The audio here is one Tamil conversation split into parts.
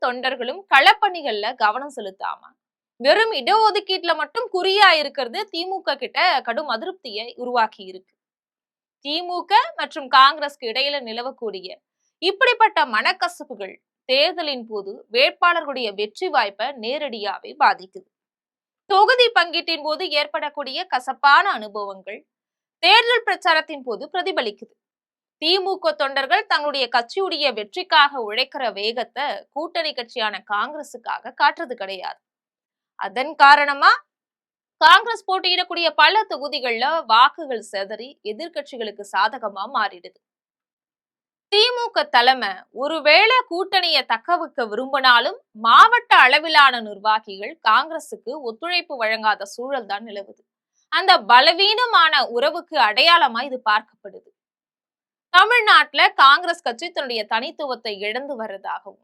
தொண்டர்களும் களப்பணிகள்ல கவனம் செலுத்தாம வெறும் இடஒதுக்கீட்டுல மட்டும் குறியா இருக்கிறது திமுக கிட்ட கடும் அதிருப்தியை உருவாக்கி இருக்கு. திமுக மற்றும் காங்கிரஸ்க்கு இடையில நிலவக்கூடிய இப்படிப்பட்ட மனக்கசப்புகள் தேர்தலின் போது வேட்பாளர்களுடைய வெற்றி வாய்ப்பை நேரடியாவே பாதிக்குது. தொகுதி பங்கீட்டின் போது ஏற்படக்கூடிய கசப்பான அனுபவங்கள் தேர்தல் பிரச்சாரத்தின் போது பிரதிபலிக்குது. திமுக தொண்டர்கள் தங்களுடைய கட்சியுடைய வெற்றிக்காக உழைக்கிற வேகத்தை கூட்டணி கட்சியான காங்கிரசுக்காக காட்டுறது கிடையாது. அதன் காரணமா காங்கிரஸ் போட்டியிடக்கூடிய பல தொகுதிகள்ல வாக்குகள் சிதறி எதிர்கட்சிகளுக்கு சாதகமா மாறிடுது. திமுக தலைமை ஒருவேளை கூட்டணியை தக்க வைக்க விரும்பினாலும் மாவட்ட அளவிலான நிர்வாகிகள் காங்கிரசுக்கு ஒத்துழைப்பு வழங்காத சூழல் தான் நிலவுது. அந்த பலவீனமான உறவுக்கு அடையாளமா இது பார்க்கப்படுது. தமிழ்நாட்டுல காங்கிரஸ் கட்சி தன்னுடைய தனித்துவத்தை இழந்து வர்றதாகவும்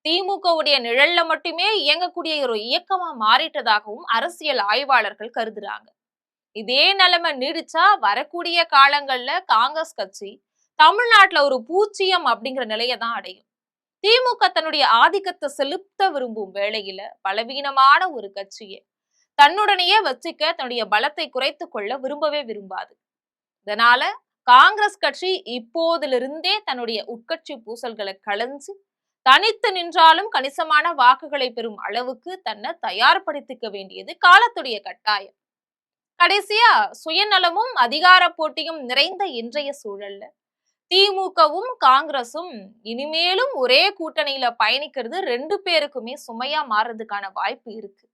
திமுகவுடைய நிழல்ல மட்டுமே இயங்கக்கூடிய ஒரு இயக்கமா மாறிட்டதாகவும் அரசியல் ஆய்வாளர்கள் கருதுறாங்க. இதே நிலைமை நீடிச்சா வரக்கூடிய காலங்கள்ல காங்கிரஸ் கட்சி தமிழ்நாட்டுல ஒரு பூச்சியம் அப்படிங்கிற நிலையை தான் அடையும். திமுக தன்னுடைய ஆதிக்கத்தை செலுத்த விரும்பும் வேளையில பலவீனமான ஒரு கட்சியை தன்னுடனேயே வச்சுக்க தன்னுடைய பலத்தை குறைத்து கொள்ள விரும்பவே விரும்பாது. இதனால காங்கிரஸ் கட்சி இப்போதிலிருந்தே தன்னுடைய உட்கட்சி பூசல்களை களைஞ்சு தனித்து நின்றாலும் கணிசமான வாக்குகளை பெறும் அளவுக்கு தன்னை தயார்படுத்திக்க வேண்டியது காலத்துடைய கட்டாயம். கடைசியா சுயநலமும் அதிகார போட்டியும் நிறைந்த இன்றைய சூழல்ல திமுகவும் காங்கிரசும் இனிமேலும் ஒரே கூட்டணியில பயணிக்கிறது ரெண்டு பேருக்குமே சுமையா மாறுறதுக்கான வாய்ப்பு இருக்கு.